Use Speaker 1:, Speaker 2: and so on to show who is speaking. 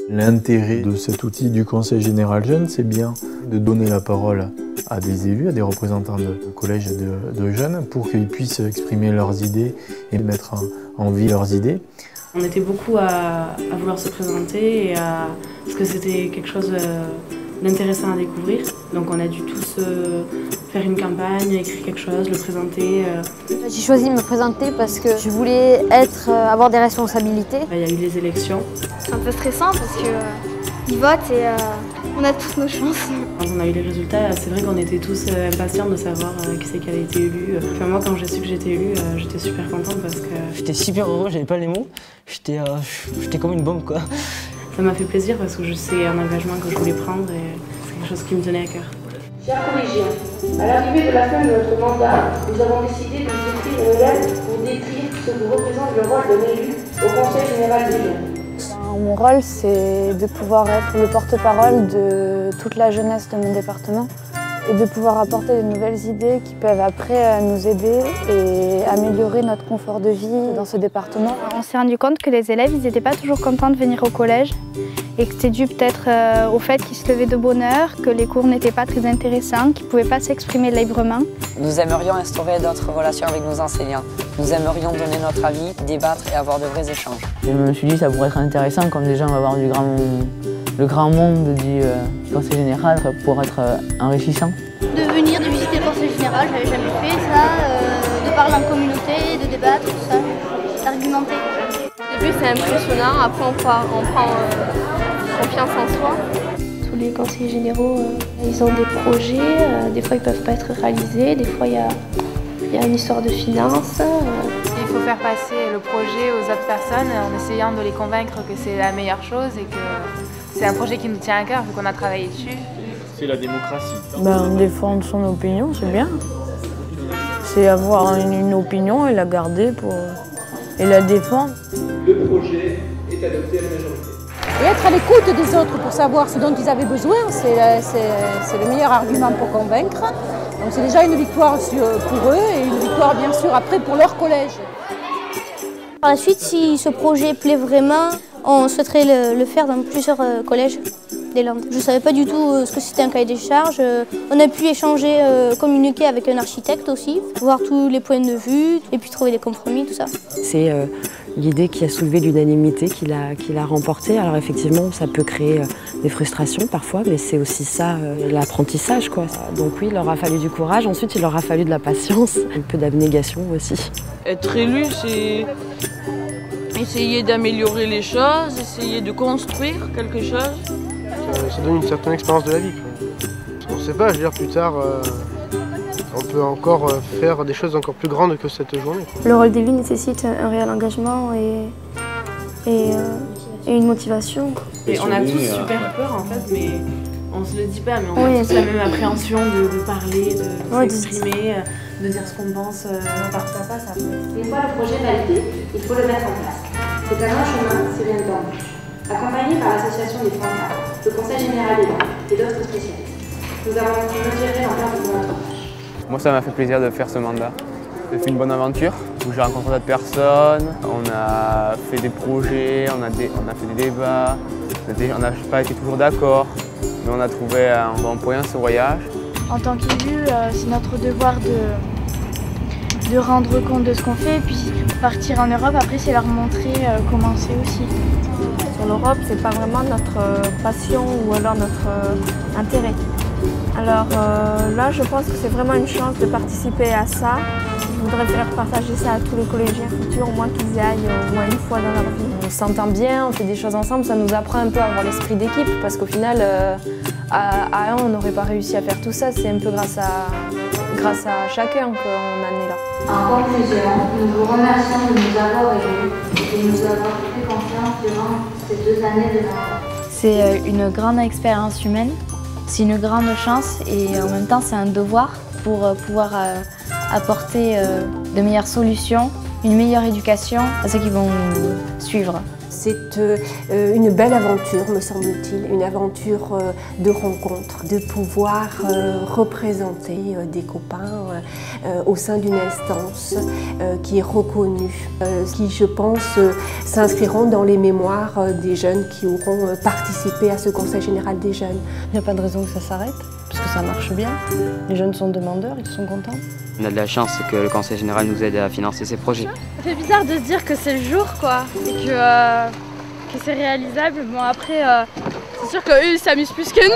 Speaker 1: L'intérêt de cet outil du Conseil général jeune, c'est bien de donner la parole à des élus, à des représentants de collèges de jeunes pour qu'ils puissent exprimer leurs idées et mettre en vie leurs idées.
Speaker 2: On était beaucoup à vouloir se présenter parce que c'était quelque chose d'intéressant à découvrir. Donc on a dû tous faire une campagne, écrire quelque chose, le présenter.
Speaker 3: J'ai choisi de me présenter parce que je voulais avoir des responsabilités.
Speaker 2: Il y a eu les élections.
Speaker 4: C'est un peu stressant parce qu'ils votent et on a toutes nos chances.
Speaker 2: Quand on a eu les résultats, c'est vrai qu'on était tous impatients de savoir qui c'est qui avait été élu. Enfin, moi, quand j'ai su que j'étais élue, j'étais super contente parce que...
Speaker 5: J'étais super heureux, j'avais pas les mots. J'étais comme une bombe, quoi.
Speaker 2: Ça m'a fait plaisir parce que c'est un engagement que je voulais prendre et c'est quelque chose qui me tenait à cœur.
Speaker 6: Chers collégiens, à l'arrivée de la fin de notre mandat, nous avons décidé de nous écrire une lettre pour décrire ce que représente le rôle d'un élu au Conseil général des jeunes.
Speaker 7: Mon rôle, c'est de pouvoir être le porte-parole de toute la jeunesse de mon département et de pouvoir apporter de nouvelles idées qui peuvent après nous aider et améliorer notre confort de vie dans ce département.
Speaker 4: On s'est rendu compte que les élèves, ils n'étaient pas toujours contents de venir au collège et que c'était dû peut-être au fait qu'ils se levaient de bonne heure, que les cours n'étaient pas très intéressants, qu'ils ne pouvaient pas s'exprimer librement.
Speaker 8: Nous aimerions instaurer d'autres relations avec nos enseignants. Nous aimerions donner notre avis, débattre et avoir de vrais échanges.
Speaker 5: Je me suis dit que ça pourrait être intéressant quand déjà on va voir le grand monde du Conseil général, ça pourrait être enrichissant.
Speaker 4: De venir, de visiter le Conseil général, j'avais jamais fait ça, de parler en communauté, de débattre, tout ça, d'argumenter.
Speaker 9: Au début c'est impressionnant, après on prend confiance en soi.
Speaker 10: Tous les conseillers généraux, ils ont des projets, des fois ils ne peuvent pas être réalisés, des fois il y a une histoire de finances.
Speaker 11: Il faut faire passer le projet aux autres personnes en essayant de les convaincre que c'est la meilleure chose et que c'est un projet qui nous tient à cœur vu qu'on a travaillé dessus.
Speaker 1: C'est la démocratie.
Speaker 7: Défendre son opinion, c'est bien. C'est avoir une opinion et la garder et la défendre.
Speaker 6: Le projet est adopté à la majorité.
Speaker 12: Et être à l'écoute des autres pour savoir ce dont ils avaient besoin, c'est le meilleur argument pour convaincre. Donc c'est déjà une victoire pour eux et une victoire bien sûr après pour leur collège.
Speaker 3: Par la suite, si ce projet plaît vraiment, on souhaiterait le faire dans plusieurs collèges des Landes. Je ne savais pas du tout ce que c'était un cahier des charges. On a pu échanger, communiquer avec un architecte aussi, voir tous les points de vue et puis trouver des compromis, tout ça.
Speaker 13: C'est l'idée qui a soulevé l'unanimité, qui l'a remporté. Alors effectivement, ça peut créer des frustrations parfois, mais c'est aussi ça l'apprentissage, quoi. Donc oui, il leur a fallu du courage. Ensuite, il leur a fallu de la patience, un peu d'abnégation aussi.
Speaker 14: Être élu, c'est essayer d'améliorer les choses, essayer de construire quelque chose.
Speaker 15: Ça donne une certaine expérience de la vie, quoi. On ne sait pas, je veux dire, plus tard, on peut encore faire des choses encore plus grandes que cette journée.
Speaker 7: Le rôle d'élu nécessite un réel engagement et une motivation.
Speaker 2: Et on a tous super peur en fait, mais on se le dit pas, mais on a tous la même appréhension de parler, de s'exprimer, de dire ce qu'on pense par ça passe après.
Speaker 6: Une fois le projet validé, il faut le mettre en place. C'est un long chemin, c'est bien entendu. Accompagné par l'association des Francards, le Conseil général des Landes et d'autres spécialistes, nous avons mesuré l'ampleur de notre tâche.
Speaker 16: Moi, ça m'a fait plaisir de faire ce mandat. J'ai fait une bonne aventure où j'ai rencontré d'autres personnes, on a fait des projets, on a fait des débats, on n'a pas été toujours d'accord, mais on a trouvé un bon point ce voyage.
Speaker 4: En tant qu'élu, c'est notre devoir de rendre compte de ce qu'on fait et puis partir en Europe, après c'est leur montrer comment c'est aussi.
Speaker 7: Sur l'Europe, c'est pas vraiment notre passion ou alors notre intérêt. Alors là, je pense que c'est vraiment une chance de participer à ça. Je voudrais faire partager ça à tous les collégiens futurs, au moins qu'ils y aillent au moins une fois dans leur vie.
Speaker 17: On s'entend bien, on fait des choses ensemble, ça nous apprend un peu à avoir l'esprit d'équipe parce qu'au final, à un, on n'aurait pas réussi à faire tout ça. C'est un peu grâce à chacun qu'on en est là.
Speaker 6: En conclusion, nous vous remercions de nous avoir élus et de nous avoir fait confiance durant ces 2 années de mandat.
Speaker 4: C'est une grande expérience humaine, c'est une grande chance et en même temps c'est un devoir pour pouvoir apporter de meilleures solutions, une meilleure éducation à ceux qui vont nous suivre
Speaker 18: C'est une belle aventure, me semble-t-il, une aventure de rencontre, de pouvoir représenter des copains au sein d'une instance qui est reconnue, qui, je pense, s'inscriront dans les mémoires des jeunes qui auront participé à ce Conseil général des jeunes.
Speaker 19: Il n'y a pas de raison que ça s'arrête, parce que ça marche bien. Les jeunes sont demandeurs, ils sont contents.
Speaker 20: On a de la chance que le Conseil général nous aide à financer ces projets.
Speaker 21: Ça fait bizarre de se dire que c'est le jour, quoi, et que c'est réalisable. Bon, après, c'est sûr qu'eux, ils s'amusent plus que nous.